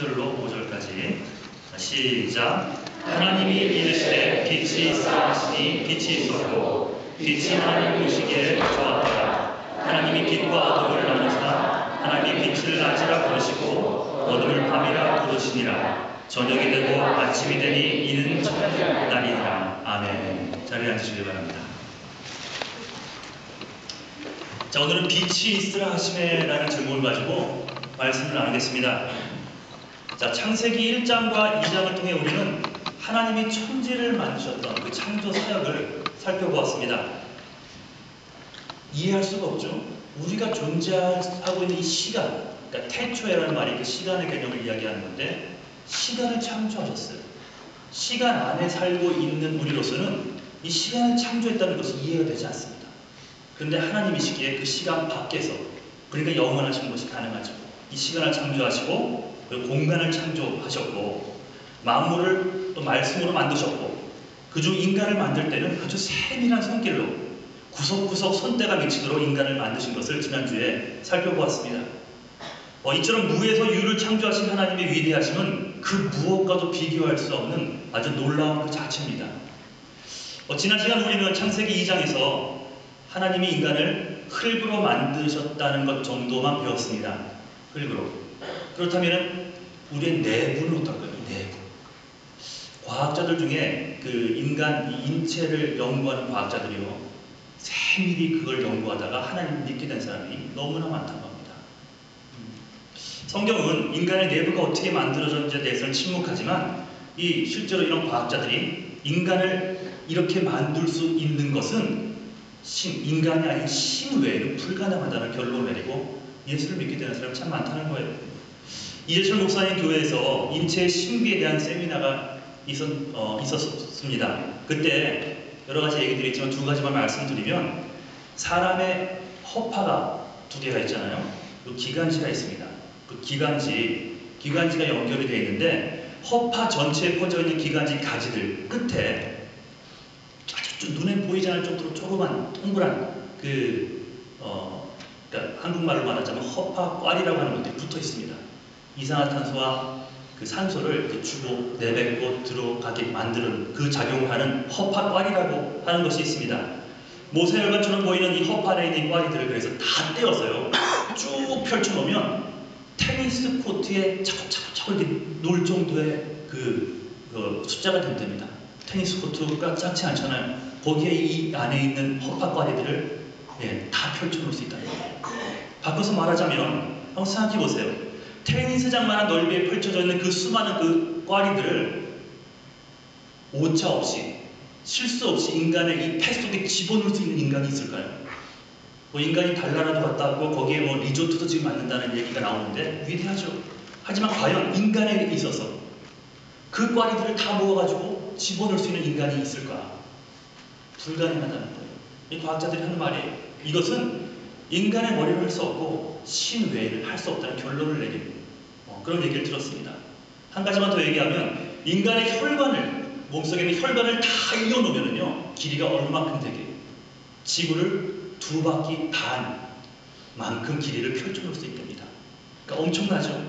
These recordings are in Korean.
3절로 5절까지 시작. 하나님이 이르시되 빛이 있으라 하시니 빛이 있었고 빛이 하나님 보시기에 좋았더라. 하나님이 빛과 어둠을 나누사 하나님이 빛을 낮이라 부르시고 어둠을 밤이라 부르시니라. 저녁이 되고 아침이 되니 이는 첫날이니라. 아멘. 자리에 앉으시기 바랍니다. 자, 오늘은 빛이 있으라 하심에라는 제목을 가지고 말씀을 나누겠습니다. 자, 창세기 1장과 2장을 통해 우리는 하나님이 천지를 만드셨던 그 창조 사역을 살펴보았습니다. 이해할 수가 없죠. 우리가 존재하고 있는 이 시간, 그러니까 태초에라는 말이 그 시간의 개념을 이야기하는 건데, 시간을 창조하셨어요. 시간 안에 살고 있는 우리로서는 이 시간을 창조했다는 것이 이해가 되지 않습니다. 그런데 하나님이시기에 그 시간 밖에서, 그러니까 영원하신 것이 가능하죠. 이 시간을 창조하시고 그리고 공간을 창조하셨고 만물을 또 말씀으로 만드셨고 그중 인간을 만들 때는 아주 세밀한 손길로 구석구석 손때가 미치도록 인간을 만드신 것을 지난주에 살펴보았습니다. 이처럼 무에서 유를 창조하신 하나님의 위대하심은 그 무엇과도 비교할 수 없는 아주 놀라운 그 자체입니다. 지난 시간 우리는 창세기 2장에서 하나님이 인간을 흙으로 만드셨다는 것 정도만 배웠습니다. 흙으로. 그렇다면 우리의 내부는 어떨까요? 내부. 과학자들 중에 그 인간 인체를 연구하는 과학자들이요, 세밀히 그걸 연구하다가 하나님을 믿게 된 사람이 너무나 많다고 합니다. 성경은 인간의 내부가 어떻게 만들어졌는지에 대해서는 침묵하지만 실제로 이런 과학자들이 인간을 이렇게 만들 수 있는 것은 인간이 아닌 신 외에는 불가능하다는 결론을 내리고 예수를 믿게 되는 사람이 참 많다는 거예요. 이재철 목사님 교회에서 인체의 신비에 대한 세미나가 있었습니다. 그때 여러 가지 얘기들이 있지만 두 가지만 말씀드리면, 사람의 허파가 두 개가 있잖아요. 그 기관지가 있습니다. 그 기관지가 연결이 되어 있는데 허파 전체에 퍼져 있는 기관지 가지들 끝에 아주 눈에 보이지 않을 정도로 조그만 동그란 그러니까 한국말로 말하자면 허파꽈리라고 하는 것들이 붙어 있습니다. 이산화탄소와 그 산소를 주고 내뱉고 들어가게 만드는 그 작용을 하는 허파꽈리라고 하는 것이 있습니다. 모세혈관처럼 보이는 이 허파 안에 있는 꽈리들을 그래서 다 떼어서요 쭉 펼쳐놓으면 테니스 코트에 차곡차곡 이렇게 놓을 정도의 그 숫자가 된답니다. 테니스 코트가 작지 않잖아요. 거기에 이 안에 있는 허파꽈리들을 다 펼쳐놓을 수 있다는 거예요. 바꿔서 말하자면 한번 생각해 보세요. 테니스장만한 넓이에 펼쳐져 있는 그 수많은 그 꽈리들을 오차 없이, 실수 없이 인간의 이 폐 속에 집어넣을 수 있는 인간이 있을까요? 인간이 달나라도 갔다 왔고 거기에 리조트도 지금 만든다는 얘기가 나오는데 위대하죠. 하지만 과연 인간에게 있어서 그 꽈리들을 다 모아가지고 집어넣을 수 있는 인간이 있을까? 불가능하다는 거예요. 이 과학자들이 하는 말이에요. 이것은 인간의 머리로 할 수 없고 신 외에는 할 수 없다는 결론을 내리는 그런 얘기를 들었습니다. 한 가지만 더 얘기하면, 인간의 혈관을, 몸속에 있는 혈관을 다 이어놓으면요 길이가 얼마큼 되게 지구를 2바퀴 반만큼 길이를 펼쳐놓을 수 있답니다. 그러니까 엄청나죠.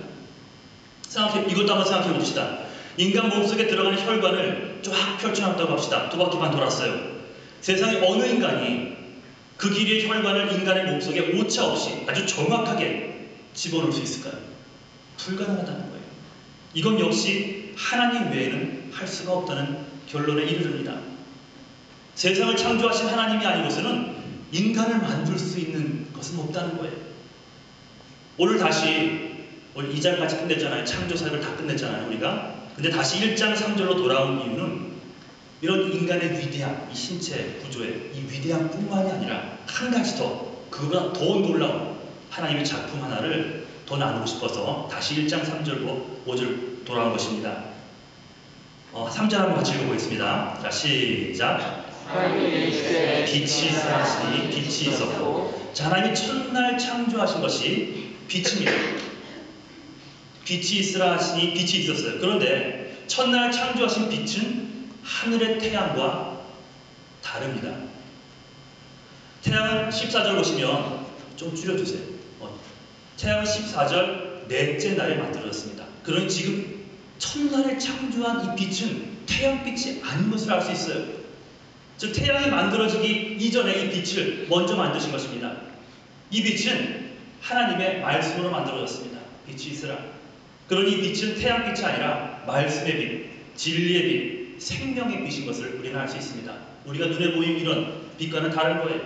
이것도 한번 생각해 봅시다. 인간 몸속에 들어가는 혈관을 쫙 펼쳐놨다고 합시다. 2바퀴 반 돌았어요. 세상에 어느 인간이 그 길이의 혈관을 인간의 몸속에 오차 없이 아주 정확하게 집어넣을 수 있을까요? 불가능하다는 거예요. 이건 역시 하나님 외에는 할 수가 없다는 결론에 이르릅니다. 세상을 창조하신 하나님이 아니고서는 인간을 만들 수 있는 것은 없다는 거예요. 오늘 2장까지 끝냈잖아요. 창조 사역을 다 끝냈잖아요, 우리가. 근데 다시 1장 3절로 돌아온 이유는 이런 인간의 위대함, 이 신체 구조의 이 위대함 뿐만이 아니라 한 가지 더, 그거보다 더 놀라운 하나님의 작품 하나를 더 나누고 싶어서 다시 1장 3절로 5절 돌아온 것입니다. 3절 한번 같이 읽어보겠습니다. 자, 시작. 빛이 있으라 하시니 빛이 있었고. 자, 하나님이 첫날 창조하신 것이 빛입니다. 빛이 있으라 하시니 빛이 있었어요. 그런데 첫날 창조하신 빛은 하늘의 태양과 다릅니다. 태양은 14절 보시면 좀 줄여주세요. 태양은 14절 넷째 날에 만들어졌습니다. 그런 지금 첫날에 창조한 이 빛은 태양빛이 아닌 것을 알 수 있어요. 즉 태양이 만들어지기 이전에 이 빛을 먼저 만드신 것입니다. 이 빛은 하나님의 말씀으로 만들어졌습니다. 빛이 있으라. 그러니 이 빛은 태양빛이 아니라 말씀의 빛, 진리의 빛, 생명의 빛인 것을 우리는 알 수 있습니다. 우리가 눈에 보이는 이런 빛과는 다른 거예요.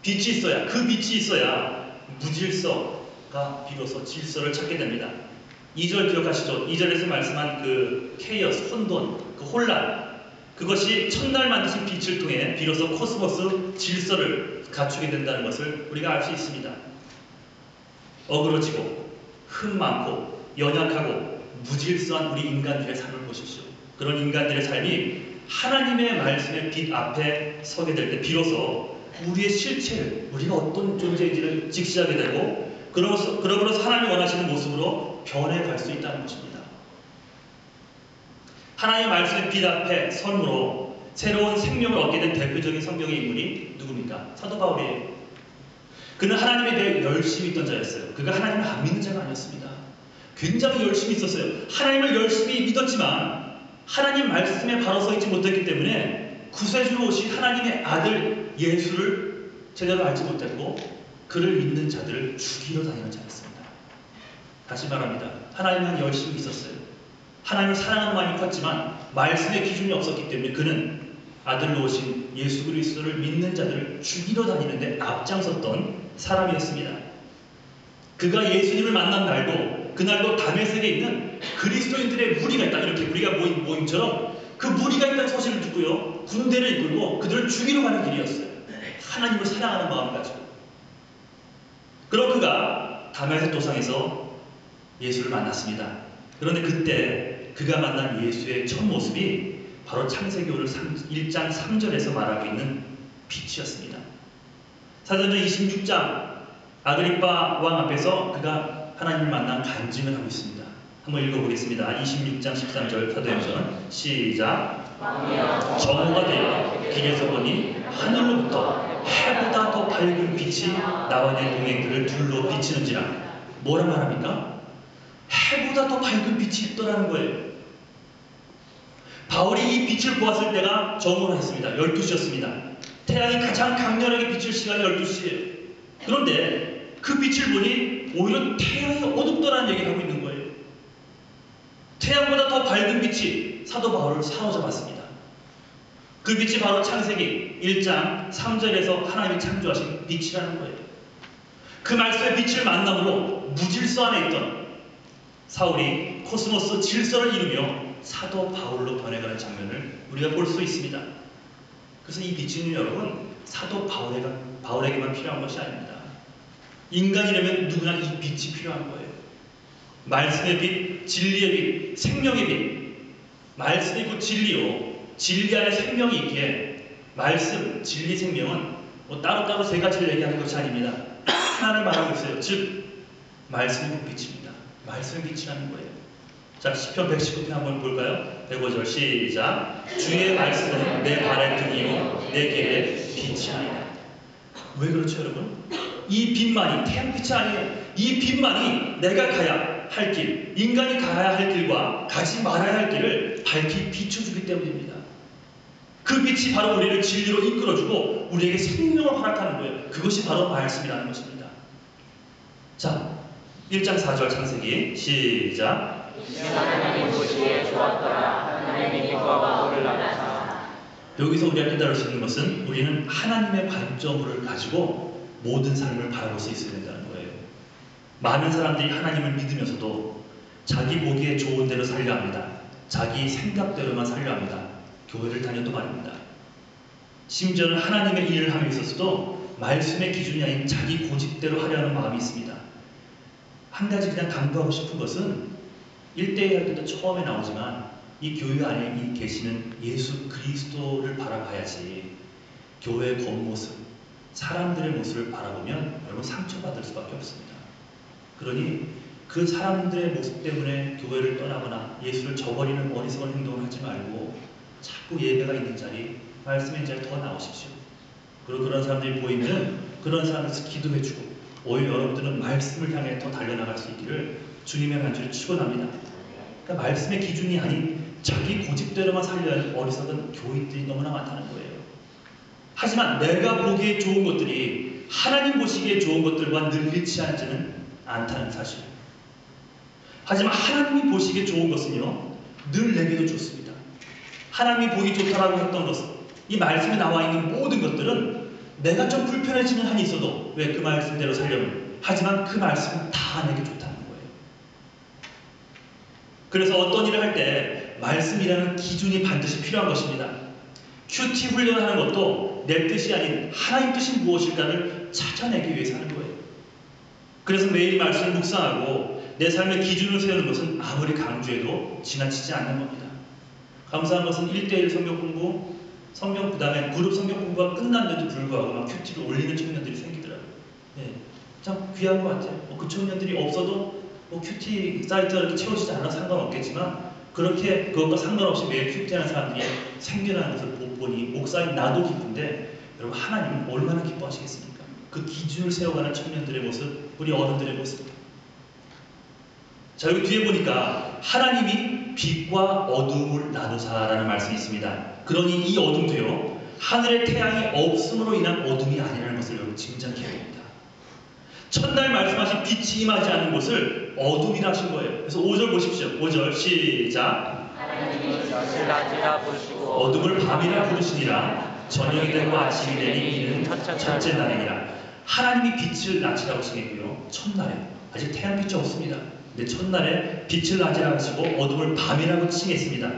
빛이 있어야, 그 빛이 있어야 무질서가 비로소 질서를 찾게 됩니다. 2절 기억하시죠? 2절에서 말씀한 그 케이어스, 혼돈, 그 혼란, 그것이 첫날 만드신 빛을 통해 비로소 코스모스 질서를 갖추게 된다는 것을 우리가 알 수 있습니다. 어그러지고 흠 많고 연약하고 무질서한 우리 인간들의 삶을 보십시오. 그런 인간들의 삶이 하나님의 말씀의 빛 앞에 서게 될 때 비로소 우리의 실체를, 우리가 어떤 존재인지를 직시하게 되고 그러므로서 하나님이 원하시는 모습으로 변해갈 수 있다는 것입니다. 하나님의 말씀의 빛 앞에 선으로 새로운 생명을 얻게 된 대표적인 성경의 인물이 누굽니까? 사도 바울이에요. 그는 하나님에 대해 열심히 있던 자였어요. 그가 하나님을 안 믿는 자가 아니었습니다. 굉장히 열심히 있었어요. 하나님을 열심히 믿었지만 하나님 말씀에 바로 서 있지 못했기 때문에 구세주로 오신 하나님의 아들 예수를 제대로 알지 못했고 그를 믿는 자들을 죽이러 다니는 자였습니다. 다시 말합니다. 하나님은 열심히 있었어요. 하나님을 사랑하는 마음이 컸지만 말씀의 기준이 없었기 때문에 그는 아들로 오신 예수 그리스도를 믿는 자들을 죽이러 다니는데 앞장섰던 사람이었습니다. 그가 예수님을 만난 날도 그날도 다메섹에 있는 그리스도인들의 무리가 있다. 이렇게 우리가 모인 모임처럼 그 무리가 있다는 소식을 듣고요. 군대를 이끌고 그들을 죽이러 가는 길이었어요. 하나님을 사랑하는 마음 가지고. 그럼 그가 다메섹 도상에서 예수를 만났습니다. 그런데 그때 그가 만난 예수의 첫 모습이 바로 창세기 오늘 1장 3절에서 말하고 있는 빛이었습니다. 사도행전 26장 아그리빠 왕 앞에서 그가 하나님을 만난 간증을 하고 있습니다. 한번 읽어보겠습니다. 26장 13절 사도행전 시작. 정오가 되어 길에서 보니 하늘로부터 해보다 더 밝은 빛이 나와 내 동행들을 둘러 비치는지라. 뭐라 말합니까? 해보다 더 밝은 빛이 있더라는 거예요. 바울이 이 빛을 보았을 때가 정오라 했습니다. 12시였습니다. 태양이 가장 강렬하게 비칠 시간이 12시예요. 그런데 그 빛을 보니 오히려 태양이 어둡더라는 얘기를 하고 있는 거예요. 태양보다 더 밝은 빛이 사도 바울을 사로잡았습니다. 그 빛이 바로 창세기 1장 3절에서 하나님이 창조하신 빛이라는 거예요. 그 말씀의 빛을 만남으로 무질서 안에 있던 사울이 코스모스 질서를 이루며 사도 바울로 변해가는 장면을 우리가 볼 수 있습니다. 그래서 이 빛은 여러분 사도 바울에게만 필요한 것이 아닙니다. 인간이라면 누구나 이 빛이 필요한 거예요. 말씀의 빛, 진리의 빛, 생명의 빛. 말씀이 곧 진리요. 진리 안에 생명이 있기에 말씀, 진리, 생명은 뭐 따로따로 세 가지를 얘기하는 것이 아닙니다. 하나를 말하고 있어요. 즉 말씀이 곧 빛입니다. 말씀의 빛이라는 거예요. 자, 시편 119편 한번 볼까요? 105절 시작. 주의 말씀은 내 발의 등이요 내 길의 빛이니라. 왜 그렇죠, 여러분? 이 빛만이 태양빛이 아니에요. 이 빛만이 내가 가야 할 길, 인간이 가야 할 길과 가지 말아야 할 길을 밝히 비춰주기 때문입니다. 그 빛이 바로 우리를 진리로 이끌어주고 우리에게 생명을 허락하는 거예요. 그것이 바로 말씀이라는 것입니다. 자, 1장 4절 창세기 시작. 하나님이 보시기에 좋았더라. 하나님이 빛과 바울을 나타내사. 여기서 우리가 깨달을 수 있는 것은 우리는 하나님의 관점을 가지고 모든 삶을 바라볼 수 있어야 된다는 거예요. 많은 사람들이 하나님을 믿으면서도 자기 보기에 좋은 대로 살려 합니다. 자기 생각대로만 살려 합니다. 교회를 다녀도 말입니다. 심지어는 하나님의 일을 함에 있어서도 말씀의 기준이 아닌 자기 고집대로 하려는 마음이 있습니다. 한 가지 그냥 강조하고 싶은 것은 1대1 할 때도 처음에 나오지만 이 교회 안에 계시는 예수 그리스도를 바라봐야지 교회의 겉모습, 사람들의 모습을 바라보면 여러분 상처받을 수밖에 없습니다. 그러니 그 사람들의 모습 때문에 교회를 떠나거나 예수를 저버리는 어리석은 행동을 하지 말고 자꾸 예배가 있는 자리, 말씀의 자리에 더 나오십시오. 그리고 그런 사람들이 보이면 그런 사람들에서 기도해주고 오히려 여러분들은 말씀을 향해 더 달려나갈 수 있기를 주님의 반주를 축원합니다. 그러니까 말씀의 기준이 아닌 자기 고집대로만 살려야 하는 어리석은 교인들이 너무나 많다는 거예요. 하지만 내가 보기에 좋은 것들이 하나님 보시기에 좋은 것들과 늘 일치하지는 않다는 사실. 하지만 하나님이 보시기에 좋은 것은요, 늘 내게도 좋습니다. 하나님이 보기 좋다라고 했던 것은, 이 말씀에 나와 있는 모든 것들은 내가 좀 불편해지는 한이 있어도 왜 그 말씀대로 살려면, 하지만 그 말씀은 다 내게 좋다는 거예요. 그래서 어떤 일을 할 때 말씀이라는 기준이 반드시 필요한 것입니다. 큐티 훈련하는 것도 내 뜻이 아닌 하나님 뜻이 무엇일까를 찾아내기 위해서 하는 거예요. 그래서 매일 말씀을 묵상하고 내 삶의 기준을 세우는 것은 아무리 강조해도 지나치지 않는 겁니다. 감사한 것은 1:1 성경 공부, 성경 그 다음에 그룹 성경 공부가 끝났는데도 불구하고 막 큐티를 올리는 청년들이 생기더라고요. 네, 참 귀한 것 같아요. 그 청년들이 없어도 큐티 사이트가 이렇게 채워지지 않아 상관없겠지만, 그렇게 그것과 상관없이 매일 큐티하는 사람들이 생겨나는 것을 보니 목사인 나도 기쁜데, 여러분 하나님은 얼마나 기뻐하시겠습니까? 그 기준을 세워가는 청년들의 모습, 우리 어른들의 모습. 자, 여기 뒤에 보니까 하나님이 빛과 어둠을 나누사라는 말씀이 있습니다. 그러니 이 어둠도요, 하늘의 태양이 없음으로 인한 어둠이 아니라는 것을 여러분 짐작해야 됩니다. 첫날 말씀하신 빛이 임하지 않는 것을 어둠이라 하신 거예요. 그래서 5절 보십시오. 5절 시작. 하나님이 빛을 낮이라 부르시고 어둠을 밤이라 부르시니라. 저녁이 되고 아침이 되니 이는 첫째 날이니라. 하나님이 빛을 낮이라고 칭했고요, 첫날에 아직 태양빛이 없습니다. 근데 첫날에 빛을 낮이라 하시고 어둠을 밤이라고 칭했습니다.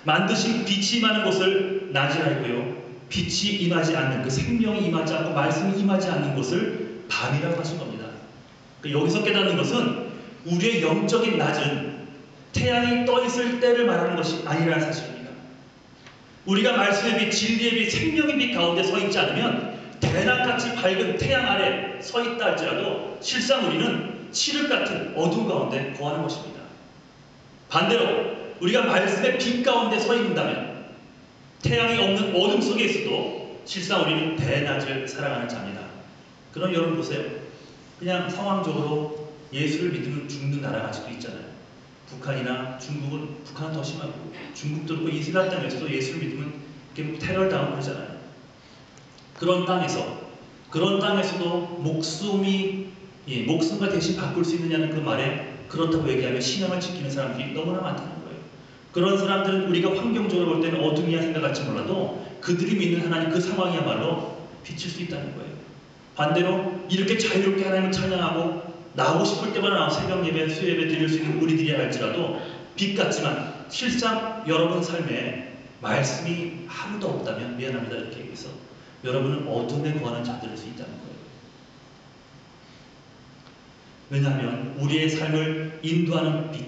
만드신 빛이 임하는 곳을 낮이라 했고요, 빛이 임하지 않는, 그 생명이 임하지 않고 말씀이 임하지 않는 곳을 밤이라고 하신 겁니다. 여기서 깨닫는 것은 우리의 영적인 낮은 태양이 떠 있을 때를 말하는 것이 아니라는 사실입니다. 우리가 말씀의 빛, 진리의 빛, 생명의 빛 가운데 서 있지 않으면 대낮같이 밝은 태양 아래 서 있다 할지라도 실상 우리는 칠흑 같은 어둠 가운데 거하는 것입니다. 반대로 우리가 말씀의 빛 가운데 서 있는다면 태양이 없는 어둠 속에 있어도 실상 우리는 대낮을 사랑하는 자입니다. 그럼 여러분 보세요. 그냥 상황적으로 예수를 믿으면 죽는 나라가 아직도 있잖아요. 북한이나 중국은, 북한은 더 심하고, 중국도 그렇고 이슬람 땅에서도 예수를 믿으면 이렇게 테러를 당하고 그러잖아요. 그런 땅에서도 목숨과 대신 바꿀 수 있느냐는 그 말에 그렇다고 얘기하면 신앙을 지키는 사람들이 너무나 많다는 거예요. 그런 사람들은 우리가 환경적으로 볼 때는 어둠이야 생각할지 몰라도 그들이 믿는 하나님, 그 상황이야말로 비칠 수 있다는 거예요. 반대로 이렇게 자유롭게 하나님을 찬양하고 나오고 싶을 때마다 나와 새벽 예배, 수요예배 드릴 수 있는 우리들이야 할지라도 빛 같지만 실상 여러분 삶에 말씀이 하루도 없다면 미안합니다 이렇게 얘기해서 여러분은 어둠에 거하는 자들일 수 있다는 거예요. 왜냐하면 우리의 삶을 인도하는 빛,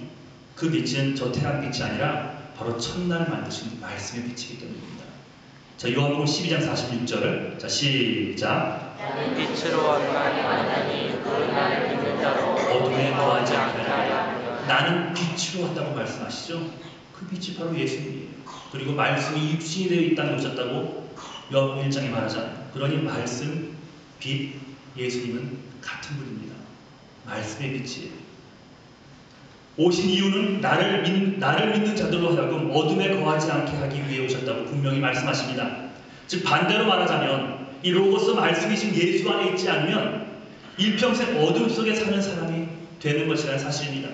그 빛은 저 태양빛이 아니라 바로 첫날 만드신 말씀의 빛이기 때문입니다. 자, 요한복음 12장 46절, 자 시작. 나는 빛으로 왔나니 그 나를 믿는 자로 어둠에 거하지 않게 하리라. 나는 빛으로 왔다고 말씀하시죠. 그 빛이 바로 예수님이에요. 그리고 말씀이 육신이 되어 이 땅에 오셨다고 요한복음 1장에 말하잖아요. 그러니 말씀, 빛, 예수님은 같은 분입니다. 말씀의 빛이에요. 오신 이유는 나를 믿는 자들로 하여금 어둠에 거하지 않게 하기 위해 오셨다고 분명히 말씀하십니다. 즉 반대로 말하자면 이 로고스 말씀이신 예수 안에 있지 않으면 일평생 어둠 속에 사는 사람이 되는 것이라는 사실입니다.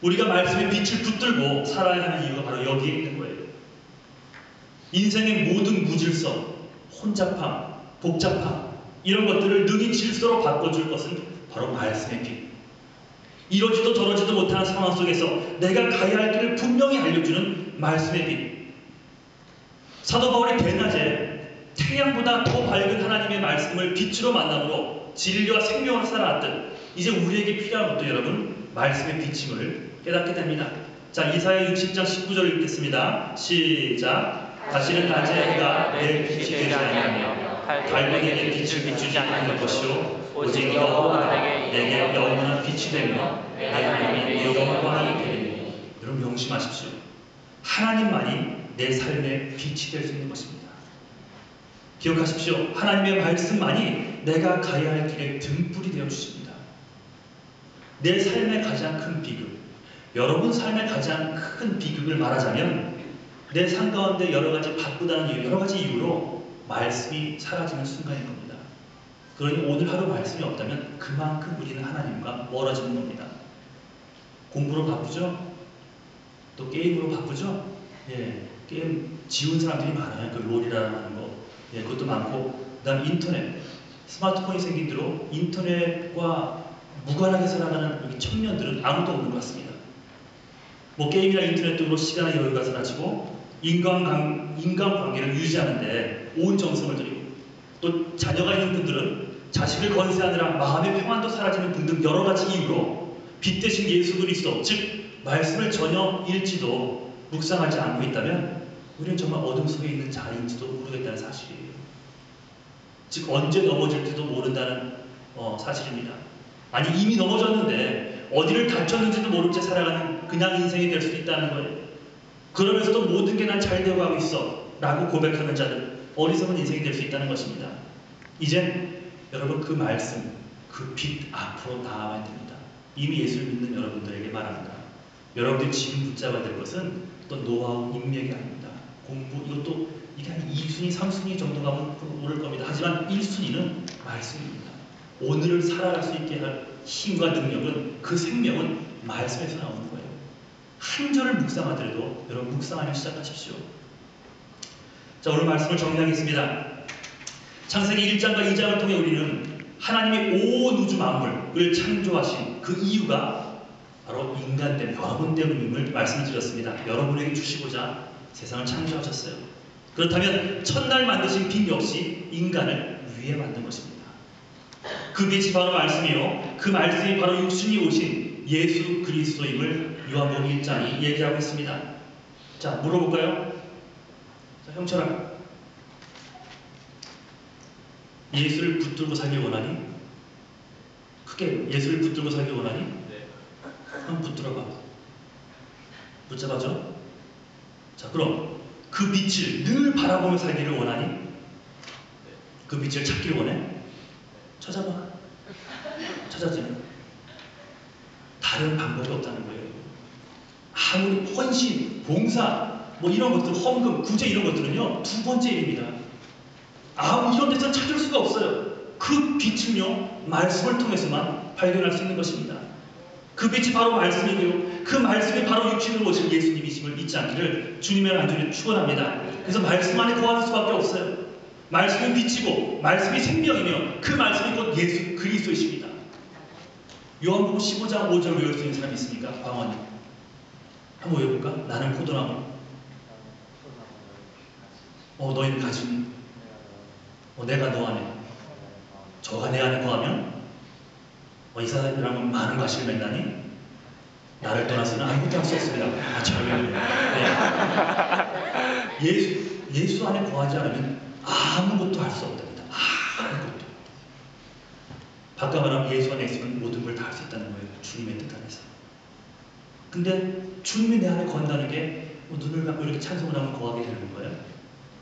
우리가 말씀의 빛을 붙들고 살아야 하는 이유가 바로 여기에 있는 거예요. 인생의 모든 무질서, 혼잡함, 복잡함 이런 것들을 능히 질서로 바꿔줄 것은 바로 말씀의 빛. 이러지도 저러지도 못하는 상황 속에서 내가 가야 할 길을 분명히 알려주는 말씀의 빛. 사도 바울이 대낮에 태양보다 더 밝은 하나님의 말씀을 빛으로 만남으로 진리와 생명을 살아왔듯 이제 우리에게 필요한 것도 여러분 말씀의 빛임을 깨닫게 됩니다. 자, 이사야 60장 19절 읽겠습니다. 시작. 다시는 낮에 해가 내 빛이 되지 아니하며 달에게 빛을 비추지 않을 것이요 오직 여호와가 내게 영원한 빛이 되며 내 하나님이 영원하게 되리니. 여러분 명심하십시오. 하나님만이 내 삶의 빛이 될 수 있는 것입니다. 기억하십시오. 하나님의 말씀만이 내가 가야 할 길의 등불이 되어 주십니다. 내 삶의 가장 큰 비극, 여러분 삶의 가장 큰 비극을 말하자면 내 삶 가운데 여러 가지 바쁘다는 이유, 여러 가지 이유로 말씀이 사라지는 순간인 겁니다. 그러니 오늘 하루 말씀이 없다면 그만큼 우리는 하나님과 멀어지는 겁니다. 공부로 바쁘죠? 또 게임으로 바쁘죠? 예, 게임 지운 사람들이 많아요. 그 롤이라는 거. 예, 그것도 많고. 그 다음 인터넷. 스마트폰이 생긴 뒤로 인터넷과 무관하게 살아가는 우리 청년들은 아무도 없는 것 같습니다. 뭐 게임이나 인터넷 등으로 시간의 여유가 사라지고 인간관계를 유지하는데 온 정성을 들이고 또 자녀가 있는 분들은 자식을 건세하느라 마음의 평안도 사라지는 등등 여러 가지 이유로 빛 대신 예수 그리스도 즉 말씀을 전혀 읽지도 묵상하지 않고 있다면 우리는 정말 어둠 속에 있는 자인지도 모르겠다는 사실이에요. 즉 언제 넘어질지도 모른다는 사실입니다. 아니 이미 넘어졌는데 어디를 다쳤는지도 모른 채 살아가는 그냥 인생이 될 수도 있다는 거예요. 그러면서도 모든 게 난 잘 되고 가고 있어 라고 고백하는 자들 어리석은 인생이 될 수 있다는 것입니다. 이젠 여러분 그 말씀, 그 빛 앞으로 나아가야 됩니다. 이미 예수를 믿는 여러분들에게 말합니다. 여러분들이 지금 붙잡아야 될 것은 또 노하우, 인맥이 아닙니다. 공부, 이것도 이게 한 2순위, 3순위 정도 가면 오를 겁니다. 하지만 1순위는 말씀입니다. 오늘을 살아갈 수 있게 할 힘과 능력은 그 생명은 말씀에서 나오는 거예요. 한 절을 묵상하더라도 여러분 묵상하기 시작하십시오. 자, 오늘 말씀을 정리하겠습니다. 창세기 1장과 2장을 통해 우리는 하나님이 온 우주 만물을 창조하신 그 이유가 바로 인간 때문, 여러분 때문임을 말씀드렸습니다. 여러분에게 주시고자 세상을 창조하셨어요. 그렇다면 첫날 만드신 빛 역시 인간을 위해 만든 것입니다. 그 빛이 바로 말씀이요. 그 말씀이 바로 육신이 오신 예수 그리스도임을 요한복음 1장이 얘기하고 있습니다. 자, 물어볼까요? 자, 형철아, 예수를 붙들고 살길 원하니? 크게 예수를 붙들고 살길 원하니? 네. 한번 붙들어봐. 붙잡아줘. 자, 그럼 그 빛을 늘 바라보며 살기를 원하니? 그 빛을 찾기를 원해? 찾아봐. 찾았지? 다른 방법이 없다는 거예요. 아무리 헌신, 봉사, 뭐 이런 것들, 헌금, 구제 이런 것들은요, 두 번째 일입니다. 이런 데서 찾을 수가 없어요. 그 빛은요, 말씀을 통해서만 발견할 수 있는 것입니다. 그 빛이 바로 말씀이고요. 그 말씀이 바로 육신으로 오신 예수님이심을 잊지 않기를 주님의 안전에 축원합니다. 그래서 말씀 안에 거하는 수밖에 없어요. 말씀이 빛이고 말씀이 생명이며 그 말씀이 곧 예수 그리스도이십니다. 요한복음 15장 5절 외울 수 있는 사람이 있습니까? 광원이. 한번 외워볼까? 나는 포도나무. 너희는 가지니. 내가 너 안에. 저가 내 안에 거하면 이 사람이랑은 많은 과실을 맺나니 나를 떠나서는 아무것도 할 수 없습니다. 잘 외우네요. 네. 예수 안에 거하지 않으면 아무것도 할 수 없답니다. 아무것도. 바꿔 말하면 예수 안에 있으면 모든 걸 다 할 수 있다는 거예요. 주님의 뜻 안에서. 근데 주님이 내 안에 거한다는 게 눈을 감고 이렇게 찬송을 하면 거하게 되는 거예요?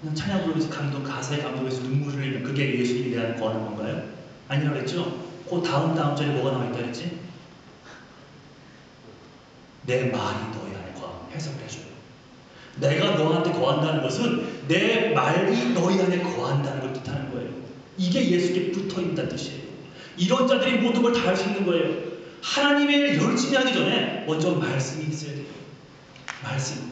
그냥 찬양 부르면서 가사에 감동해서 눈물을 흘리면 그게 예수님이 내 안에 거하는 건가요? 아니라고 했죠? 그 다음 절에 뭐가 나와있다 그랬지? 내 말이 너희 안에 거하면 해석을 해줘요. 내가 너한테 거한다는 것은 내 말이 너희 안에 거한다는 걸 뜻하는 거예요. 이게 예수께 붙어있다는 뜻이에요. 이런 자들이 모든 걸 다 할 수 있는 거예요. 하나님의 일 열심히 하기 전에 먼저 말씀이 있어야 돼요. 말씀.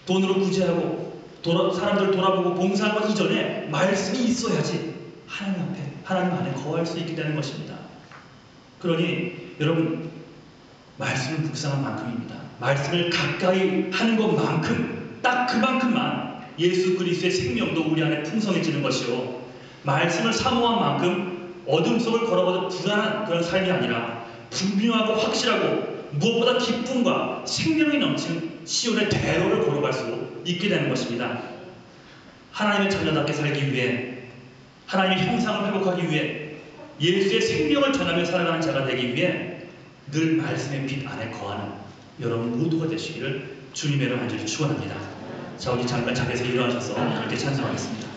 돈으로 구제하고 사람들 돌아보고 봉사한 것 이전에 말씀이 있어야지 하나님 앞에, 하나님 안에 거할 수 있게 되는 것입니다. 그러니 여러분, 말씀을 묵상한 만큼입니다. 말씀을 가까이 하는 것만큼, 딱 그만큼만 예수 그리스도의 생명도 우리 안에 풍성해지는 것이요, 말씀을 사모한 만큼 어둠 속을 걸어가도 불안한 그런 삶이 아니라 분명하고 확실하고 무엇보다 기쁨과 생명이 넘치는 시온의 대로를 걸어갈 수 있게 되는 것입니다. 하나님의 자녀답게 살기 위해, 하나님의 형상을 회복하기 위해, 예수의 생명을 전하며 살아가는 자가 되기 위해 늘 말씀의 빛 안에 거하는 여러분 모두가 되시기를 주님의 이름으로 간절히 축원합니다. 자, 우리 잠깐 자리에서 일어나셔서 함께 찬송하겠습니다.